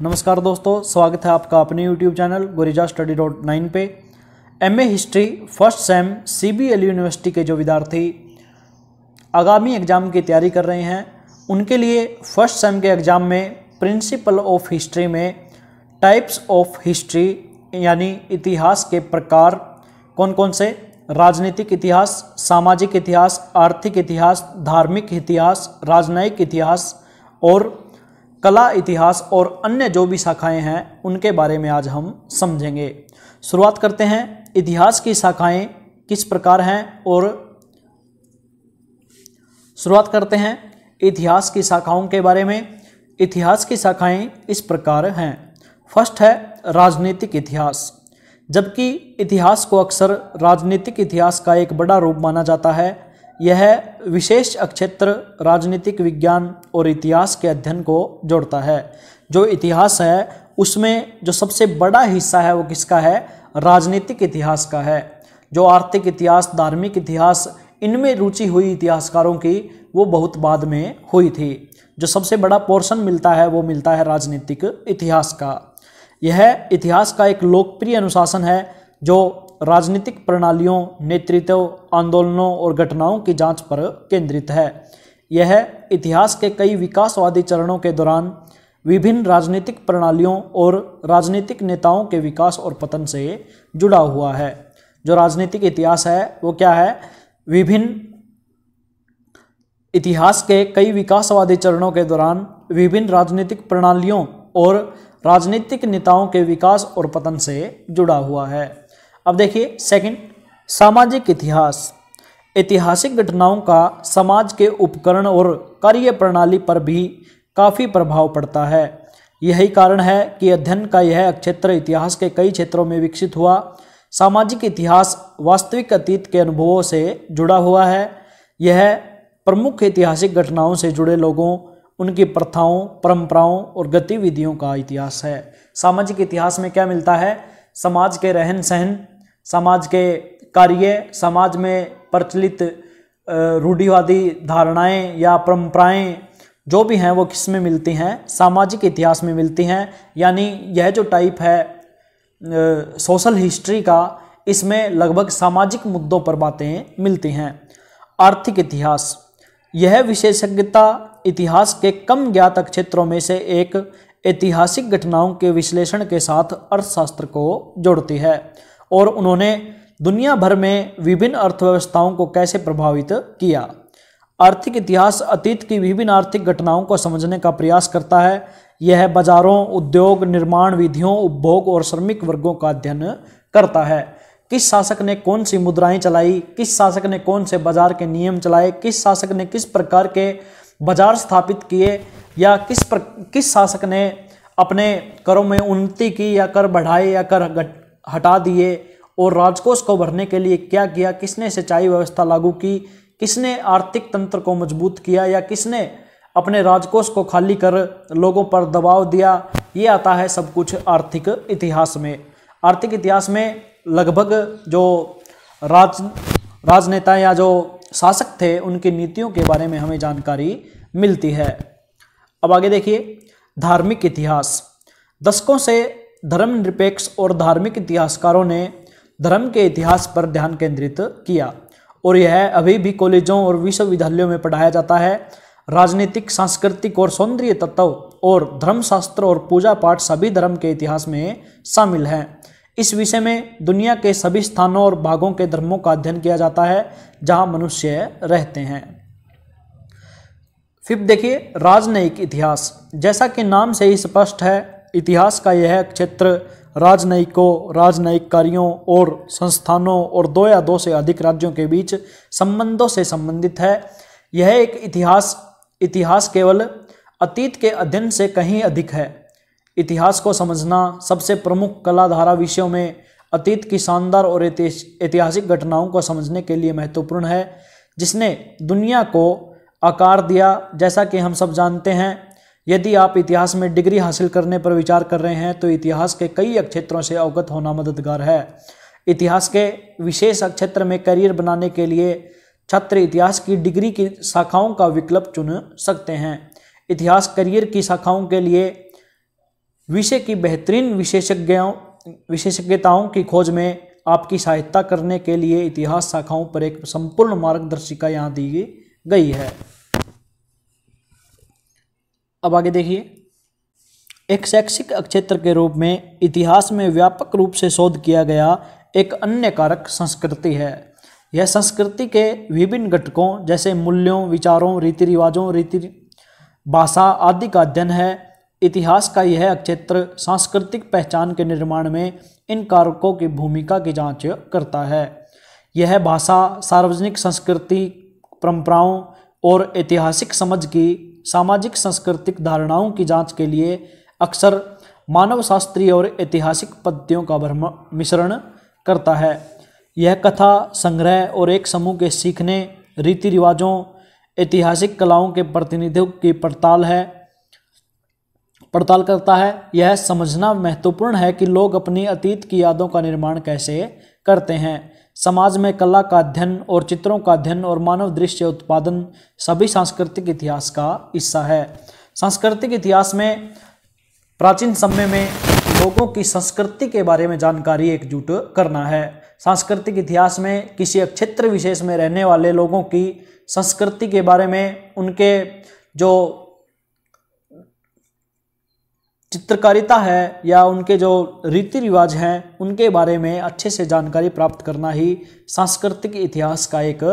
नमस्कार दोस्तों, स्वागत है आपका अपने YouTube चैनल Gorija Study.9 पे। MA history first sem CBL university के जो विद्यार्थी आगामी एग्ज़ाम की तैयारी कर रहे हैं, उनके लिए फर्स्ट सेम के एग्ज़ाम में प्रिंसिपल ऑफ हिस्ट्री में टाइप्स ऑफ हिस्ट्री यानी इतिहास के प्रकार कौन कौन से, राजनीतिक इतिहास, सामाजिक इतिहास, आर्थिक इतिहास, धार्मिक इतिहास, राजनयिक इतिहास और कला इतिहास और अन्य जो भी शाखाएं हैं उनके बारे में आज हम समझेंगे। शुरुआत करते हैं इतिहास की शाखाएं किस प्रकार हैं और शुरुआत करते हैं इतिहास की शाखाओं के बारे में। इतिहास की शाखाएं इस प्रकार हैं। फर्स्ट है राजनीतिक इतिहास। जबकि इतिहास को अक्सर राजनीतिक इतिहास का एक बड़ा रूप माना जाता है, यह विशेष क्षेत्र राजनीतिक विज्ञान और इतिहास के अध्ययन को जोड़ता है। जो इतिहास है उसमें जो सबसे बड़ा हिस्सा है वो किसका है? राजनीतिक इतिहास का है। जो आर्थिक इतिहास, धार्मिक इतिहास, इनमें रुचि हुई इतिहासकारों की वो बहुत बाद में हुई थी। जो सबसे बड़ा पोर्शन मिलता है वो मिलता है राजनीतिक इतिहास का। यह इतिहास का एक लोकप्रिय अनुशासन है जो राजनीतिक प्रणालियों, नेतृत्व, आंदोलनों और घटनाओं की जांच पर केंद्रित है। यह इतिहास के कई विकासवादी चरणों के दौरान विभिन्न राजनीतिक प्रणालियों और राजनीतिक नेताओं के विकास और पतन से जुड़ा हुआ है। जो राजनीतिक इतिहास है वो क्या है? विभिन्न इतिहास के कई विकासवादी चरणों के दौरान विभिन्न राजनीतिक प्रणालियों और राजनीतिक नेताओं के विकास और पतन से जुड़ा हुआ है। अब देखिए सेकंड, सामाजिक इतिहास। ऐतिहासिक घटनाओं का समाज के उपकरण और कार्य प्रणाली पर भी काफ़ी प्रभाव पड़ता है। यही कारण है कि अध्ययन का यह क्षेत्र इतिहास के कई क्षेत्रों में विकसित हुआ। सामाजिक इतिहास वास्तविक अतीत के अनुभवों से जुड़ा हुआ है। यह प्रमुख ऐतिहासिक घटनाओं से जुड़े लोगों, उनकी प्रथाओं, परंपराओं और गतिविधियों का इतिहास है। सामाजिक इतिहास में क्या मिलता है? समाज के रहन सहन, समाज के कार्य, समाज में प्रचलित रूढ़िवादी धारणाएं या परंपराएं जो भी हैं वो किस में मिलती हैं? सामाजिक इतिहास में मिलती हैं। यानी यह जो टाइप है सोशल हिस्ट्री का, इसमें लगभग सामाजिक मुद्दों पर बातें मिलती हैं। आर्थिक इतिहास, यह विशेषज्ञता इतिहास के कम ज्ञात क्षेत्रों में से एक ऐतिहासिक घटनाओं के विश्लेषण के साथ अर्थशास्त्र को जोड़ती है और उन्होंने दुनिया भर में विभिन्न अर्थव्यवस्थाओं को कैसे प्रभावित किया। आर्थिक इतिहास अतीत की विभिन्न आर्थिक घटनाओं को समझने का प्रयास करता है। यह बाजारों, उद्योग, निर्माण विधियों, उपभोग और श्रमिक वर्गों का अध्ययन करता है। किस शासक ने कौन सी मुद्राएं चलाई, किस शासक ने कौन से बाजार के नियम चलाए, किस शासक ने किस प्रकार के बाजार स्थापित किए, या किस शासक ने अपने करों में उन्नति की या कर बढ़ाए या कर हटा दिए, और राजकोष को भरने के लिए क्या किया, किसने सिंचाई व्यवस्था लागू की, किसने आर्थिक तंत्र को मजबूत किया या किसने अपने राजकोष को खाली कर लोगों पर दबाव दिया। ये आता है सब कुछ आर्थिक इतिहास में। आर्थिक इतिहास में लगभग जो राजनेता या जो शासक थे उनकी नीतियों के बारे में हमें जानकारी मिलती है। अब आगे देखिए धार्मिक इतिहास। दशकों से धर्मनिरपेक्ष और धार्मिक इतिहासकारों ने धर्म के इतिहास पर ध्यान केंद्रित किया और यह अभी भी कॉलेजों और विश्वविद्यालयों में पढ़ाया जाता है। राजनीतिक, सांस्कृतिक और सौंदर्य तत्व और धर्मशास्त्र और पूजा पाठ सभी धर्म के इतिहास में शामिल हैं। इस विषय में दुनिया के सभी स्थानों और भागों के धर्मों का अध्ययन किया जाता है जहां मनुष्य रहते हैं। फिर देखिए राजनयिक इतिहास। जैसा कि नाम से ही स्पष्ट है, इतिहास का यह क्षेत्र राजनयिकों, राजनयिक कार्यों और संस्थानों और दो या दो से अधिक राज्यों के बीच संबंधों से संबंधित है। यह एक इतिहास केवल अतीत के अध्ययन से कहीं अधिक है। इतिहास को समझना सबसे प्रमुख कला धारा विषयों में अतीत की शानदार और ऐतिहासिक घटनाओं को समझने के लिए महत्वपूर्ण है, जिसने दुनिया को आकार दिया। जैसा कि हम सब जानते हैं, यदि आप इतिहास में डिग्री हासिल करने पर विचार कर रहे हैं तो इतिहास के कई क्षेत्रों से अवगत होना मददगार है। इतिहास के विशेष क्षेत्र में करियर बनाने के लिए छात्र इतिहास की डिग्री की शाखाओं का विकल्प चुन सकते हैं। इतिहास करियर की शाखाओं के लिए विषय की बेहतरीन विशेषज्ञताओं की खोज में आपकी सहायता करने के लिए इतिहास शाखाओं पर एक संपूर्ण मार्गदर्शिका यहाँ दी गई है। अब आगे देखिए, एक शैक्षिक क्षेत्र के रूप में इतिहास में व्यापक रूप से शोध किया गया एक अन्य कारक संस्कृति है। यह संस्कृति के विभिन्न घटकों जैसे मूल्यों, विचारों, रीति रिवाजों, भाषा आदि का अध्ययन है। इतिहास का यह क्षेत्र सांस्कृतिक पहचान के निर्माण में इन कारकों की भूमिका की जांच करता है। यह भाषा, सार्वजनिक संस्कृति, परंपराओं और ऐतिहासिक समझ की सामाजिक सांस्कृतिक धारणाओं की जांच के लिए अक्सर मानवशास्त्रीय और ऐतिहासिक पद्धतियों का मिश्रण करता है। यह कथा संग्रह और एक समूह के सीखने, रीति रिवाजों, ऐतिहासिक कलाओं के प्रतिनिधित्व की पड़ताल करता है। यह समझना महत्वपूर्ण है कि लोग अपनी अतीत की यादों का निर्माण कैसे करते हैं। समाज में कला का अध्ययन और चित्रों का अध्ययन और मानव दृश्य उत्पादन सभी सांस्कृतिक इतिहास का हिस्सा है। सांस्कृतिक इतिहास में प्राचीन समय में लोगों की संस्कृति के बारे में जानकारी एकजुट करना है। सांस्कृतिक इतिहास में किसी क्षेत्र विशेष में रहने वाले लोगों की संस्कृति के बारे में, उनके जो चित्रकारिता है या उनके जो रीति रिवाज हैं उनके बारे में अच्छे से जानकारी प्राप्त करना ही सांस्कृतिक इतिहास का एक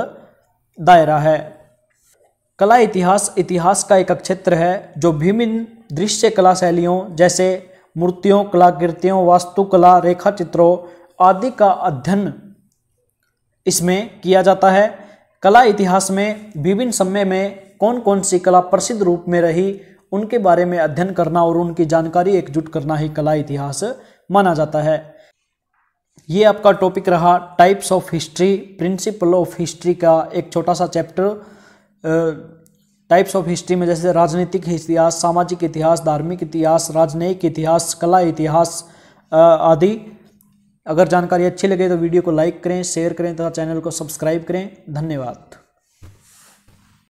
दायरा है। कला इतिहास का एक क्षेत्र है जो विभिन्न दृश्य कला शैलियों जैसे मूर्तियों, कलाकृतियों, वास्तुकला, रेखा चित्रों आदि का अध्ययन इसमें किया जाता है। कला इतिहास में विभिन्न समय में कौन कौन सी कला प्रसिद्ध रूप में रही उनके बारे में अध्ययन करना और उनकी जानकारी एकजुट करना ही कला इतिहास माना जाता है। ये आपका टॉपिक रहा types of history, principle of history का एक छोटा सा चैप्टर। टाइप्स ऑफ हिस्ट्री में जैसे राजनीतिक इतिहास, सामाजिक इतिहास, धार्मिक इतिहास, राजनयिक इतिहास, कला इतिहास आदि। अगर जानकारी अच्छी लगे तो वीडियो को लाइक करें, शेयर करें तथा चैनल को सब्सक्राइब करें। धन्यवाद।